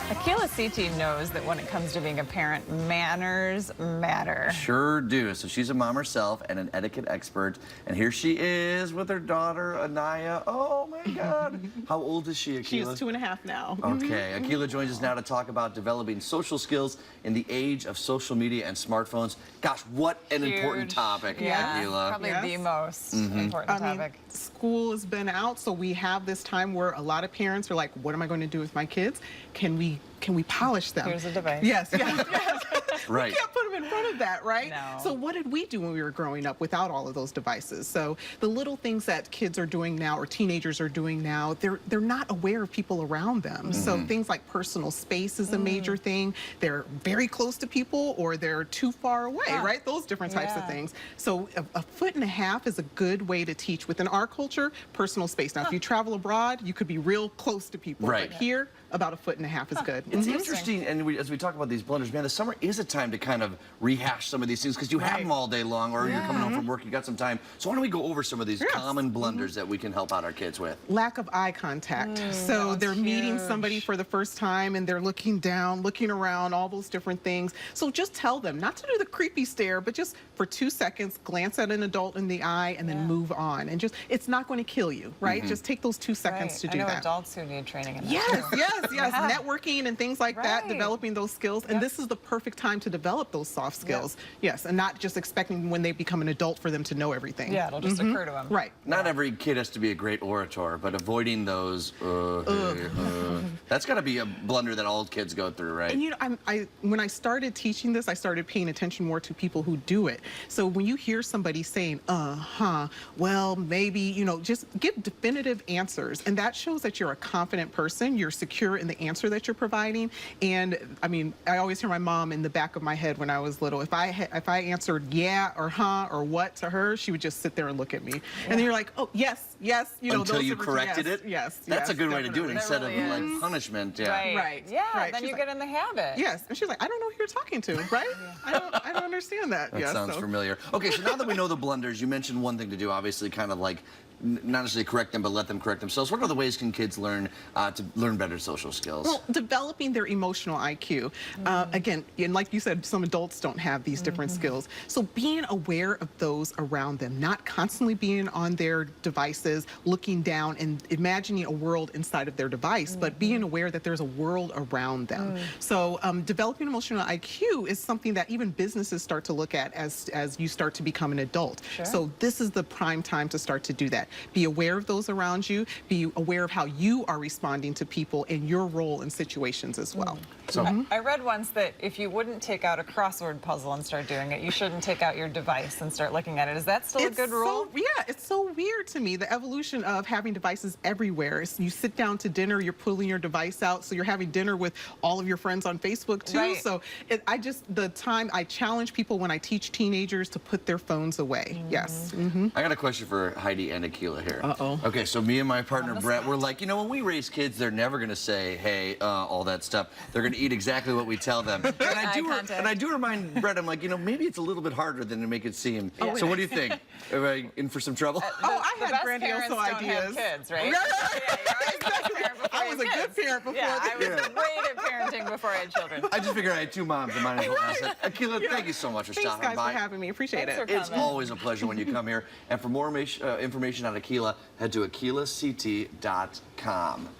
Akila Siti knows that when it comes to being a parent, manners matter. Sure do. So she's a mom herself and an etiquette expert. And here she is with her daughter, Anaya. Oh my God. How old is she, Akila? She's 2.5 now. Okay. Akila joins us now to talk about developing social skills in the age of social media and smartphones. Gosh, what an important topic, Yeah, Akila. probably Yes. the most important topic. School has been out, so we have this time where a lot of parents are like, what am I going to do with my kids? Can we polish them? Here's a device. Yes, yes, yes. Right. We can't put them in front of that, right? No. So what did we do when we were growing up without all of those devices? So the little things that kids are doing now or teenagers are doing now, they're not aware of people around them. So things like personal space is a major thing. They're very close to people or they're too far away, right? Those different types of Yeah. things. So a 1.5 feet is a good way to teach within our culture, personal space. Now, if you travel abroad, you could be real close to people. Right. But here, about a 1.5 feet is good. It's interesting, and as we talk about these blunders, man, the summer is a time to kind of rehash some of these things because you have them all day long, or you're coming home from work, you got some time. So why don't we go over some of these common blunders that we can help out our kids with? Lack of eye contact. So they're meeting somebody for the first time and they're looking down, looking around, all those different things. So just tell them not to do the creepy stare, but just for 2 seconds, glance at an adult in the eye and then move on. And just, it's not going to kill you, right? Just take those 2 seconds to do I know that. adults who need training in that. Yes, too. yes, yes. Networking and things like that, Right. developing those skills. And this is the perfect time to develop those soft skills. Yes, and not just expecting when they become an adult for them to know everything. Yeah, it'll just occur to them. Right. Not every kid has to be a great orator, but avoiding those, that's got to be a blunder that all kids go through, right? And you know, when I started teaching this, I started paying attention more to people who do it. So when you hear somebody saying, well, maybe, you know, just give definitive answers. And that shows that you're a confident person, you're secure in the answer that you're providing. And I mean, I always hear my mom in the back of my head when I was little. If I answered yeah or huh or what to her, she would just sit there and look at me. And then you're like, oh, yes, yes. You know, Until those you different- corrected yes, it? Yes, That's yes, a good way to do it definitely. instead really of is. like punishment. Yeah. Right. Right. Yeah, Right. then She's you like- get in the habit. Yes, and she's like, I don't know who you're talking to, right? I don't understand that. That Yes, sounds so- familiar. Okay, so now that we know the blunders, you mentioned one thing to do, obviously, kind of like not necessarily correct them, but let them correct themselves. What other ways can kids learn to learn better social skills? Well, developing their emotional IQ. Again, and like you said, some adults don't have these different skills. So being aware of those around them, not constantly being on their devices, looking down and imagining a world inside of their device, but being aware that there's a world around them. So developing emotional IQ is something that even businesses start to look at as you start to become an adult. So this is the prime time to start to do that. Be aware of those around you. Be aware of how you are responding to people and your role in situations as well. So, I read once that if you wouldn't take out a crossword puzzle and start doing it, you shouldn't take out your device and start looking at it. Is that still a good rule? Yeah, it's so weird to me, the evolution of having devices everywhere. You sit down to dinner, you're pulling your device out, so you're having dinner with all of your friends on Facebook too. Right. So I challenge people when I teach teenagers to put their phones away. Yes. I got a question for Heidi and Akila here. Uh-oh. Okay, so me and my partner Brett, we're like, you know, when we raise kids, they're never going to say, hey, all that stuff. They're going to eat exactly what we tell them. And I do remind Brett, I'm like, you know, maybe it's a little bit harder than to make it seem. So what do you think? Am I in for some trouble? I The had best grandiose parents don't ideas. have kids, right? I was a good parent before. Yeah, I was great at parenting before I had children. I just figured I had two moms. I might as well ask it. Akila, thank you so much for Thanks, stopping guys, by. for having me. Appreciate Thanks it. for It's coming. always a pleasure when you come here. And for more information on Akila, head to AkilaCT.com.